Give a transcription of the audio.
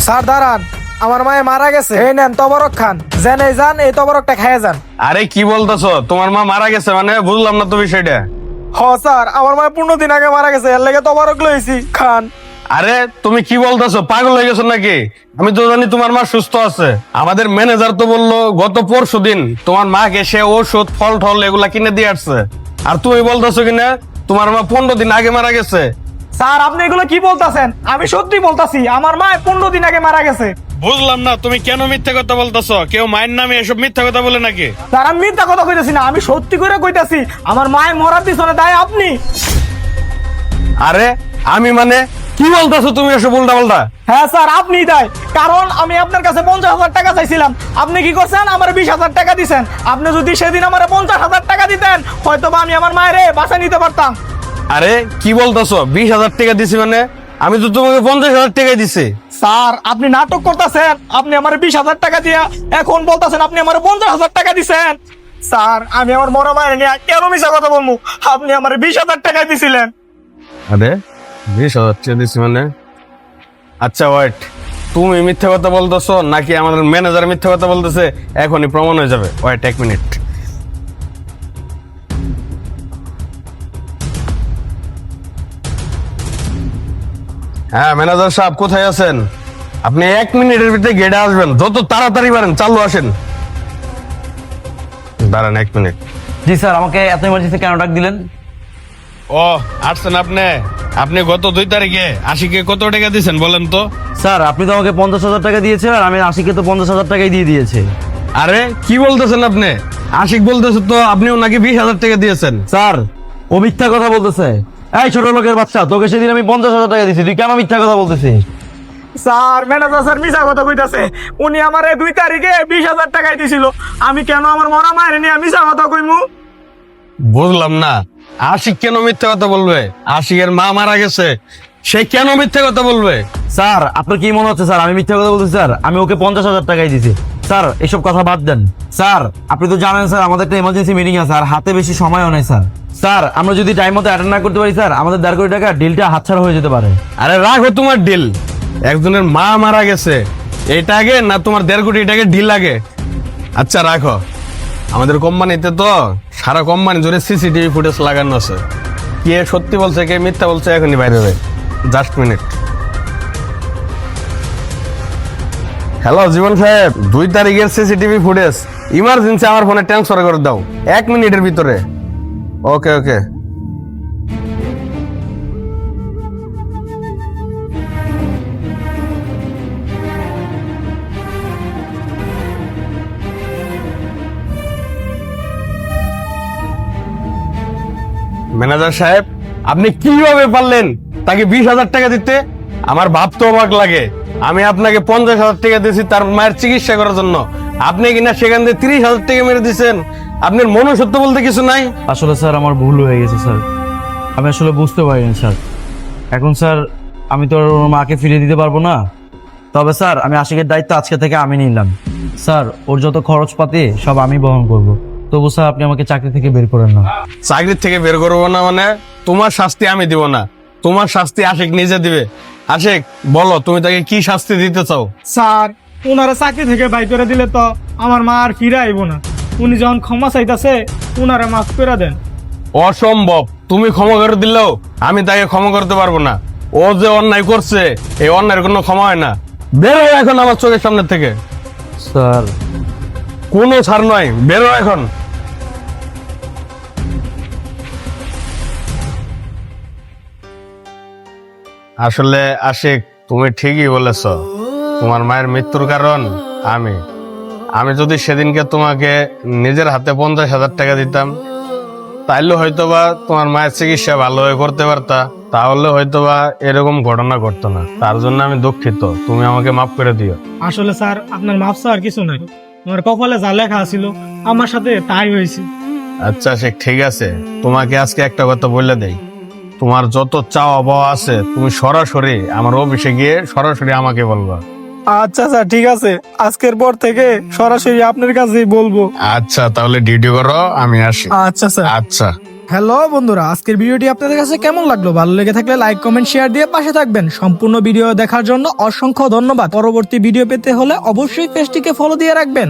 Sir দাঁড়ান, আমার মায়ে মারা গেছে, এই নেন তবরক খান, জেনে যান এই তবরকটা খেয়ে যান। আরে কি বলতেছো, তোমার মা মারা গেছে মানে? বুঝলাম না তো বিষয়টা। হ স্যার, আমার মায়ে 15 দিন আগে মারা গেছে, এর লেগে তবরক লইছি, খান। আরে তুমি কি বলতেছো, পাগল হয়ে গেছো নাকি? আমি তো জানি তোমার মা সুস্থ আছে। আমাদের ম্যানেজার তো বললো গত পরশুদিন তোমার মাকে সে ওষুধ ফল টল এগুলা কিনে দিয়ে আসছে, আর তুমি বলতেছো কিনা তোমার মা 15 দিন আগে মারা গেছে। স্যার আপনি এগুলো কি বলতাছেন? আমি সত্যি বলতাছি, আমার মা 15 দিন আগে মারা গেছে। বুঝলাম না তুমি কেন মিথ্যা কথা বলতেছো? কেউ মায়ের নামে এসব মিথ্যা কথা বলে নাকি? স্যার আমি মিথ্যা কথা কইতাছি না, আমি সত্যি করে কইতাছি, আমার মায়ের মরার পিছনে দায় আপনি। আরে আমি মানে কি বলতেছো তুমি এসব উল্টা পাল্টা? হ্যাঁ স্যার আপনি দায়, কারণ আমি আপনার কাছে 50,000 টাকা চাইছিলাম, আপনি কি করছেন আমার 20,000 টাকা দিছেন। আপনি যদি সেদিন আমার 50,000 টাকা দিতেন, হয়তো বা আমি আমার মায়ের বাসা নিতে পারতাম। আরে কি বলতেছো, 20,000 টাকা দিছি মানে? আমি তো তোমাকে 50,000 টাকা দিছি। স্যার আপনি নাটক করতেছেন, আপনি আমার 20,000 টাকা দিয়া এখন বলতেছেন আপনি আমার 50,000 টাকা দিছেন। স্যার আমি আমার মরা মায়ের নিয়ে কেন মিছা কথা বলবো? আপনি আমার 20,000 টাকা দিছিলেন। আরে 20,000 টাকা দিছি মানে? আচ্ছা ওয়েট, তুমি মিথ্যা কথা বলতেছো নাকি আমাদের ম্যানেজার মিথ্যা কথা বলতেছে এখনই প্রমাণ হয়ে যাবে। Wait 1 minute. হ্যাঁ ম্যানেজার সাহেব, কোথায় আছেন? আপনি 1 মিনিটের ভিতরে গেটে আসবেন, যত তাড়াতাড়ি পারেন চালু আসেন। দাঁড়ান 1 মিনিট। জি স্যার, আমাকে এত ইমার্জেন্সি কেন ডাক দিলেন? ও আসছেন আপনি? আপনি গত 2 তারিখে আশিকে কত টাকা দিয়েছেন বলেন তো? স্যার আপনি তো আমাকে 50,000 টাকা দিয়েছেন, আর আমি আশিকে তো 50,000 টাকাই দিয়ে দিয়েছি। আরে কি বলতেছেন আপনি? আশিক বলতেছে তো আপনিও নাকি 20,000 টাকা দিয়েছেন। স্যার ও মিথ্যা কথা বলতেছে। এই ছোট লোকের বাচ্চা, তোকে সেদিন আমি 50,000 টাকা দিয়েছি, তুই কেন মিথ্যা কথা বলতেছিস? স্যার ম্যানেজার স্যার মিছা কথা কইতাছে, উনি আমারে 2 তারিখে 20,000 টাকাই দিছিল, আমি কেন আমার মরা মায়ের নিয়ে মিছা কথা কইমু? বুঝলাম না, আশিক কেন মিথ্যা কথা বলবে? আশিকের মা মারা গেছে, সে কেন মিথ্যা কথা বলবে? স্যার আপনার কি মনে হচ্ছে স্যার আমি মিথ্যা কথা বলতেছি? স্যার আমি ওকে 50,000 টাকাই দিয়েছি। স্যার এসব কথা বাদ দেন। স্যার আপনি তো জানেন স্যার আমাদের একটা ইমার্জেন্সি মিটিং আছে, আর হাতে বেশি সময়ও নেই স্যার। স্যার আমরা যদি টাইম মতো অ্যাটেন্ড না করতে পারি স্যার, আমাদের 1.5 কোটি টাকা ডিলটা হাতছাড়া হয়ে যেতে পারে। আরে রাখো তোমার ডিল, একজনের মা মারা গেছে এটা আগে না তোমার 1.5 কোটি টাকা ডিল আগে? আচ্ছা রাখো, আমাদের কোম্পানিতে তো সারা কোম্পানি জুড়ে সিসিটিভি ফুটেজ লাগানো আছে, কে সত্যি বলছে কে মিথ্যা বলছে এখনই বাইরে হবে। Just minute. হ্যালো জীবন সাহেব, 2 তারিখের সিসিটিভি ফুটেজ ইমার্জেন্সি আমার ফোনে ট্রান্সফার করে দাও 1 মিনিটের ভিতরে। ওকে ওকে। ম্যানেজার সাহেব, আপনি কিভাবে পারলেন তাকে 20,000 টাকা দিতে? আমার ভাবতে অবাক লাগে। আমি আপনাকে 50,000 টাকা দিয়েছি তার মায়ের চিকিৎসা করার জন্য, আপনি কিনা সেখান থেকে 30,000 টাকা মেরে দিচ্ছেন। আপনার মনুষ্যত্ব বলতে কিছু নাই? আসলে স্যার আমার ভুল হয়ে গেছে স্যার, আমি আসলে বুঝতে পারিনি স্যার। এখন স্যার আমি তো আর ওর মাকে ফিরিয়ে দিতে পারবো না, তবে স্যার আমি আশিকের দায়িত্ব আজকে থেকে আমি নিলাম। স্যার ওর যত খরচপাতি সব আমি বহন করব। তবু স্যার আপনি আমাকে চাকরি থেকে বের করেন না। চাকরির থেকে বের করবো না মানে? তোমার শাস্তি আমি দিব না, তোমার শাস্তি আশিক নিজে দিবে। আশিক বলো তুমি তাকে কি শাস্তি দিতে চাও? স্যার উনারা চাকরি থেকে বাই করে দিলে তো আমার মা আর ফিরে আইব না, উনি যখন ক্ষমা চাইতাছে উনারা মাফ করে দেন। অসম্ভব, তুমি ক্ষমা করে দিলেও আমি তাকে ক্ষমা করতে পারবো না। ও যে অন্যায় করছে এই অন্যায়ের কোনো ক্ষমা হয় না। বের হয় এখন আমার চোখের সামনে থেকে। স্যার কোনো ছাড় নয়, বেরো এখন। আসলে আশিক তুমি ঠিকই বলেছ, তোমার মায়ের মৃত্যুর কারণ আমি। আমি যদি সেদিনকে তোমাকে নিজের হাতে 50,000 টাকা দিতাম, তাইলে হয়তোবা তোমার মায়ের চিকিৎসা ভালোভাবে করতে পারতা, তাহলে হয়তোবা এরকম ঘটনা ঘটতো না। তার জন্য আমি দুঃখিত, তুমি আমাকে মাফ করে দিও। আসলে স্যার আপনার মাফ আর কিছু নাই, আমার কপালে যা লেখা ছিল আমার সাথে তাই হয়েছে। আচ্ছা আশিক ঠিক আছে, তোমাকে আজকে একটা কথা বলে দেই, তোমার যত চাওয়া পাওয়া আছে তুমি সরাসরি আমার অফিসে গিয়ে সরাসরি আমাকে বলবা। আচ্ছা স্যার ঠিক আছে, আজকের পর থেকে সরাসরি আপনার কাছেই বলবো। আচ্ছা তাহলে ডিউটি করো, আমি আসি। আচ্ছা স্যার। আচ্ছা। হ্যালো বন্ধুরা, আজকের ভিডিওটি আপনাদের কাছে কেমন লাগলো? ভালো লেগে থাকলে লাইক কমেন্ট শেয়ার দিয়ে পাশে থাকবেন। সম্পূর্ণ ভিডিও দেখার জন্য অসংখ্য ধন্যবাদ। পরবর্তী ভিডিও পেতে হলে অবশ্যই পেজটিকে ফলো দিয়ে রাখবেন।